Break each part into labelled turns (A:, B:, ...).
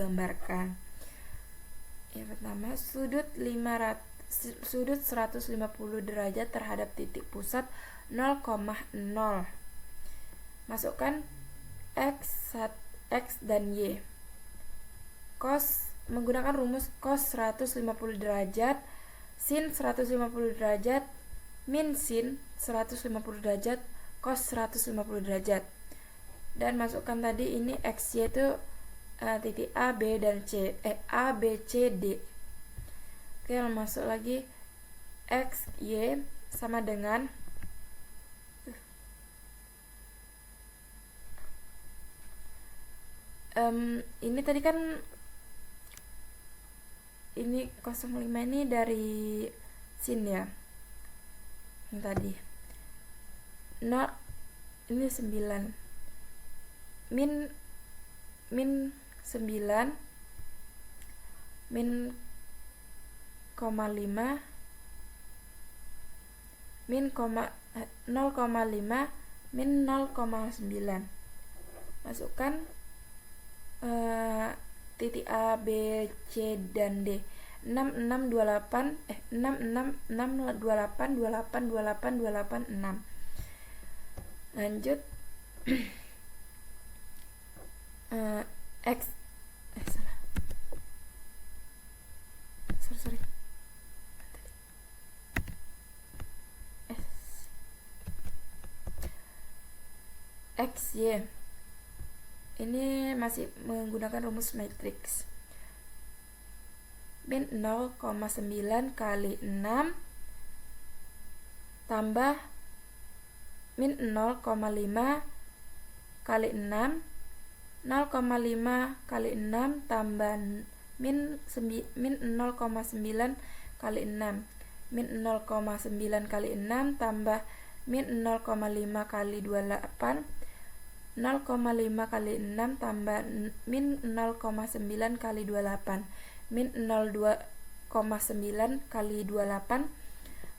A: gambarkan. Yang pertama, sudut 150 derajat terhadap titik pusat 0,0. Masukkan X dan Y. Menggunakan rumus cos 150 derajat, sin 150 derajat, min sin 150 derajat, cos 150 derajat. Dan masukkan tadi ini X, Y itu titik A, B, dan C. A, B, C, D. Oke, masuk lagi X, Y sama dengan ini tadi kan ini 05 ini dari sin ya, yang tadi. Nah, ini 9 min 9 min 0,5 min 0,9. Masukkan titik A, B, C, dan D. 6, 28, 6. Lanjut X X, Y. Ini masih menggunakan rumus matriks. Min 0,9 kali 6 tambah min 0,5 kali 6, 0,5 kali 6 tambah min 0,9 kali 6, min 0,9 kali 6 tambah min 0,5 kali 28, 0,5 kali 6 tambah min 0,9 kali 28, min 0,9 kali 28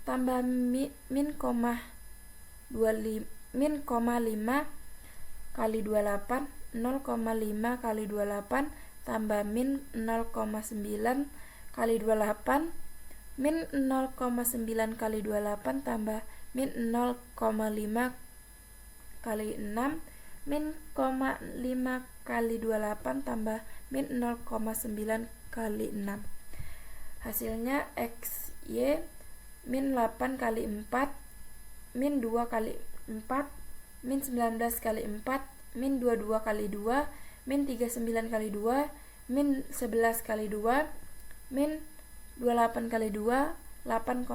A: tambah min 0,5 kali 28, 0,5 kali 28 tambah min 0,9 kali 28, min 0,9 kali 28 tambah min 0,5 kali 6, min 0,5 kali 28 tambah min 0,9 kali 6. Hasilnya X, Y min 8 kali 4, min 2 kali 4, min 19 kali 4, min 22 kali 2, min 39 kali 2, min 11 kali 2, min 28 kali 2, 8,6.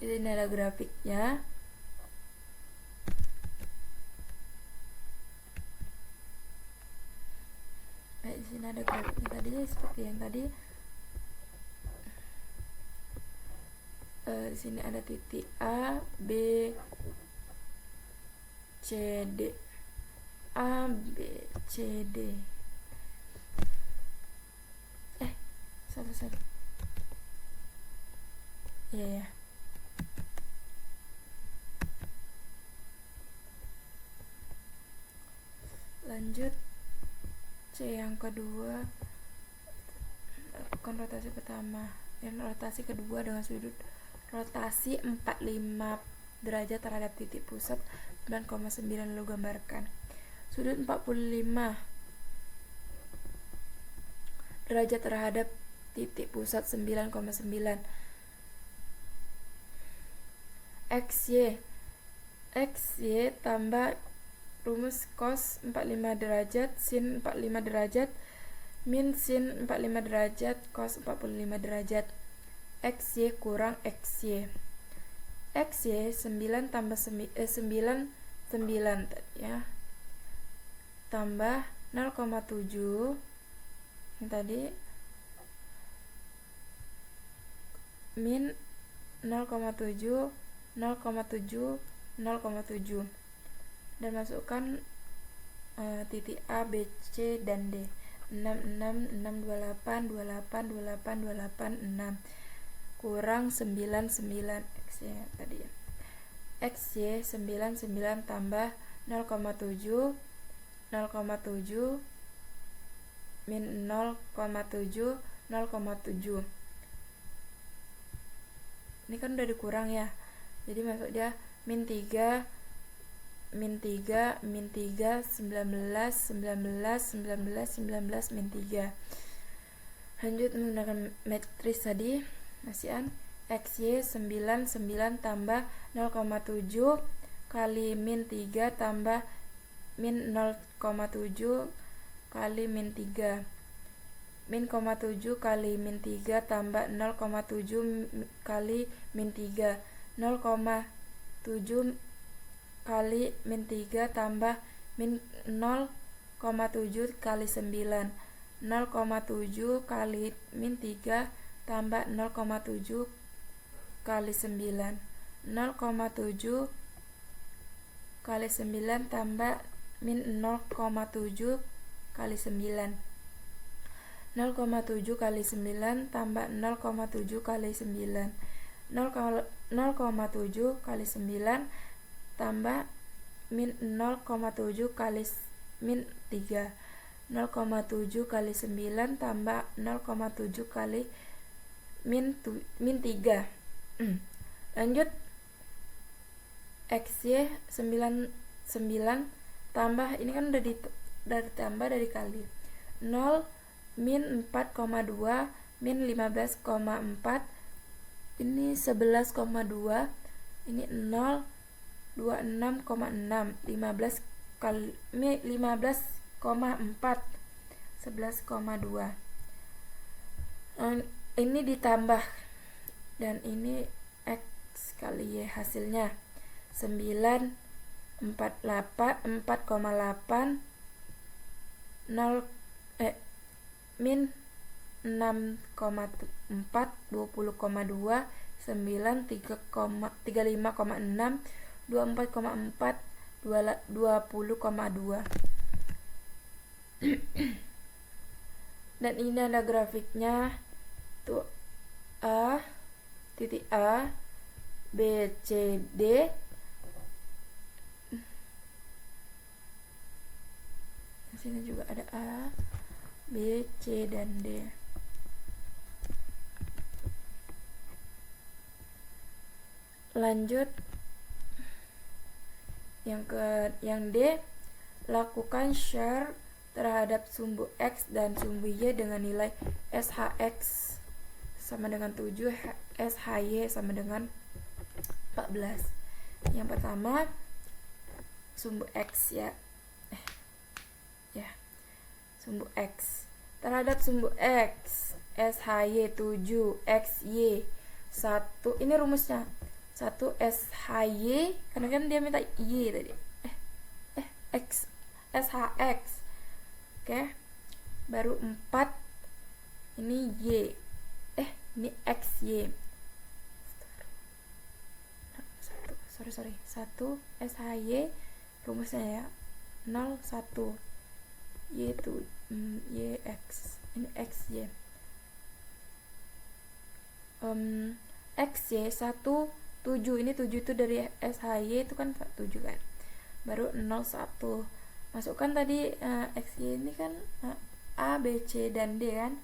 A: Jadi ini ada grafiknya. Di sini ada grafiknya tadi seperti yang tadi. Di sini ada titik A, B, C, D. A, B, C, D. Satu. Ya. Lanjut C yang kedua, lakukan rotasi pertama. Dan rotasi kedua dengan sudut rotasi 45 derajat terhadap titik pusat 9,9. Lalu gambarkan sudut 45 derajat terhadap titik pusat 9,9. XY tambah rumus cos 45 derajat, sin 45 derajat, min sin 45 derajat, cos 45 derajat. XY kurang XY. XY 9 tambah 9 ya. Tambah 0,7 yang tadi, min 0,7 dan masukkan titik A, B, C, dan D. 6, 28, 6 kurang 9 X ya tadi ya. XY 9 tambah 0,7 0,7 min 0,7 0,7. Ini kan udah dikurang ya, jadi masuk dia min 3 min 3 min 3 19 19 19 19 min 3. Lanjut menggunakan matriks tadi, masihan XY 9 9 tambah 0,7 kali min 3 tambah min 0,7 kali min 3. Min 0,7 kali min 3 tambah 0,7 kali min 3. 0,7 kali min 3 tambah min 0,7 kali 9. 0,7 kali min 3 tambah 0,7 kali 9. 0,7 kali 9 tambah min 0,7 kali 9. 0,7 kali 9 tambah 0,7 kali 9. 0,7 kali 9 tambah min 0,7 kali min 3. 0,7 kali 9 tambah 0,7 kali min 3. Lanjut XY 9 9 tambah, ini kan udah ditambah dari kali 0 min 4,2 min 15,4, ini 11,2, ini 0 26,6 15 kali 15,4 11,2. Ini ditambah dan ini X kali Y, hasilnya 9 4,8 min 6,4 20,2 9 35,6 24,4 20,2. Dan ini ada grafiknya tuh, A titik A B C D. Di sini juga ada A B C dan D. Lanjut yang D, lakukan share terhadap sumbu X dan sumbu Y dengan nilai SHX sama dengan 7, SHY sama dengan 14. Yang pertama sumbu X ya. Sumbu X terhadap sumbu X SHY 7 XY 1. Ini rumusnya 1 SHY, karena kan dia minta Y tadi. X SHX. Oke. Baru 4 ini Y. Ini XY. Sorry. 1 SHY rumusnya ya. 0 1 Y itu YX. Ini XY. XY 1 7, ini 7 itu dari SHY itu kan 7 kan. Baru 0 1. Masukkan tadi XY ini kan A B C dan D kan.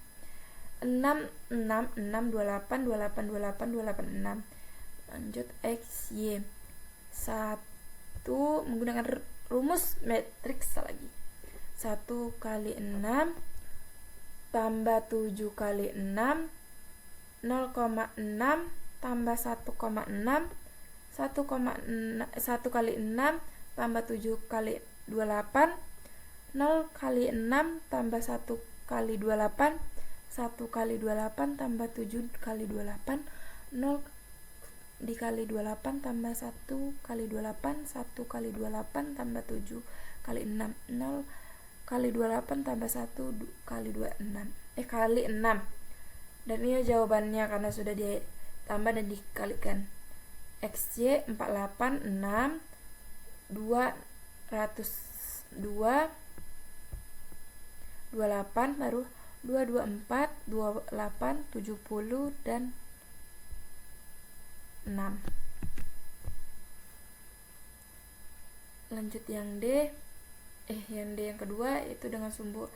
A: 6 6 6 28 28 28 28 6. Lanjut XY 1 menggunakan rumus matriks lagi. 1 kali 6 tambah 7 kali 6 0,6 tambah 1,6 1 kali 6 tambah 7 kali 28 0 kali 6 tambah 1 kali 28 1 kali 28 tambah 7 kali 28 0 dikali 28 tambah 1 kali 28 1 kali 28 tambah 7 kali 6 0 kali 28 tambah 1 kali 26 kali 6. Dan ini jawabannya karena sudah ditambah dan dikalikan. XY 48 6 202 28 baru 224 28 70 dan 6. Lanjut yang D yang kedua itu dengan sumbu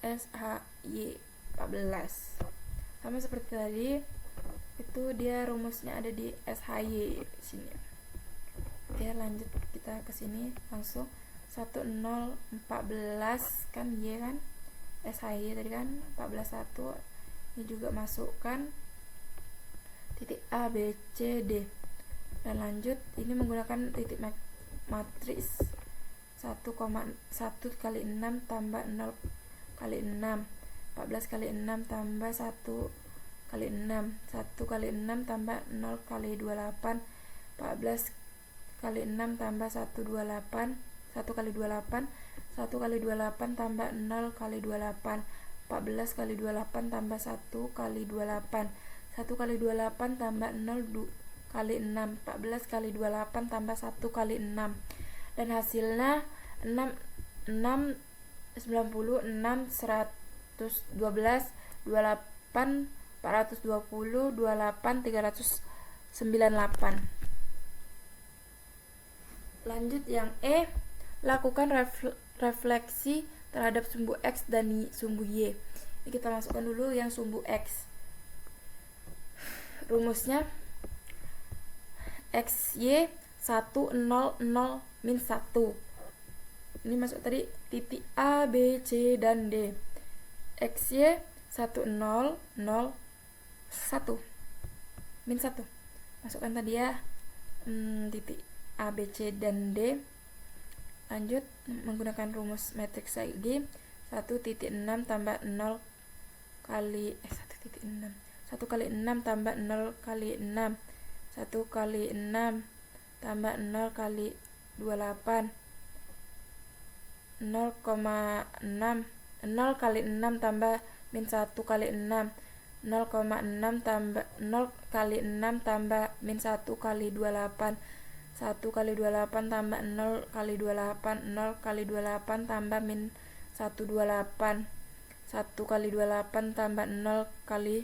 A: SHY 14. Sama seperti tadi, itu dia rumusnya ada di SHY di sini. Oke, lanjut kita ke sini langsung. 1014 kan Y kan, SHY tadi kan 141. Ini juga masukkan titik A, B, C, D. Dan lanjut, ini menggunakan titik matriks 1 kali 6 tambah 0 kali 6, 14 kali 6 tambah 1 kali 6, 1 kali 6 tambah 0 kali 28, 14 kali 6 tambah 128, 1 kali 28, 1 kali 28 tambah 0 kali 28, 14 kali 28 tambah 1 kali 28, 1 kali 28 tambah 0 kali 6, 14 kali 28 tambah 1 kali 6. Dan hasilnya 6, 90, 6, 112, 28, 420, 28, 398. Lanjut yang E, lakukan refleksi terhadap sumbu X dan sumbu Y. Ini kita masukkan dulu yang sumbu X. Rumusnya XY 1, 0, 0, min 1. Ini masuk tadi titik A, B, C, dan D. XY 1, 0, 0, 1, min 1. Masukkan tadi ya titik A, B, C, dan D. Lanjut menggunakan rumus matriks lagi. 1.6 tambah 0 kali 1.6 1 kali 6 tambah 0 kali 6, 1 kali 6 tambah 0 kali 28, 0,6, 0 kali 6 tambah min 1 kali 6, 0,6 tambah 0 kali 6 tambah min 1 kali 28, 1 kali 28 tambah 0 kali 28, 0 kali 28 tambah min 128, 1 kali 28 tambah 0 kali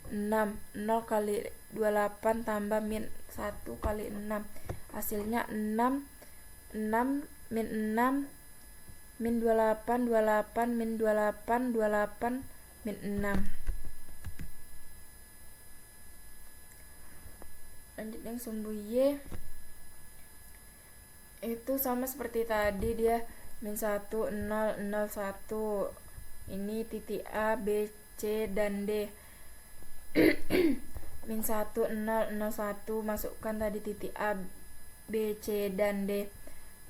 A: 6, 0 kali 28 tambah min 1 kali 6. Hasilnya 6, 6, min 6, min 28, 28, min 28, 28, min 6. Lanjut yang sumbu Y, itu sama seperti tadi, dia min 1, 0, 0, 1. Ini titik A, B, C, dan D. Min 1, 0, 0, 1, masukkan tadi titik A, B, C, dan D.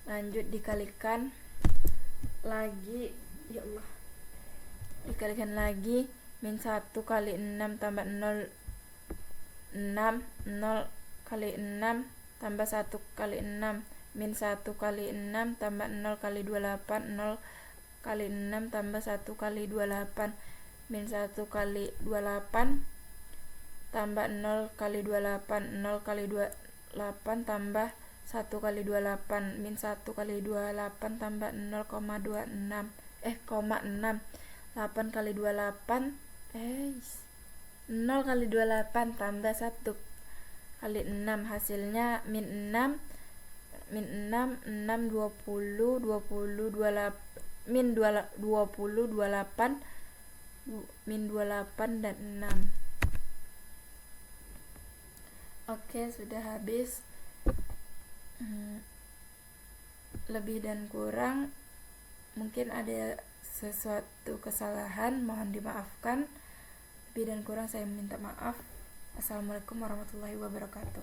A: Lanjut dikalikan lagi, ya Allah, dikalikan lagi. Min 1 kali 6 tambah 0, 6, 0 kali 6 tambah 1 kali 6, min 1 kali 6 tambah 0 kali 28, 0 kali 6 tambah 1 kali 28, min 1 kali 28 tambah 0 kali 28, 0 kali 28 tambah 1 kali 28, min 1 kali 28 tambah 0,26, 0,6, 8 kali 28, 0 kali 28 tambah 1 kali 6, hasilnya min 6, min 6, 6, 20, 20, 28, min 20, 28, min 28, dan 6. Oke, sudah habis. Lebih dan kurang mungkin ada sesuatu kesalahan, mohon dimaafkan. Lebih dan kurang saya minta maaf. Assalamualaikum warahmatullahi wabarakatuh.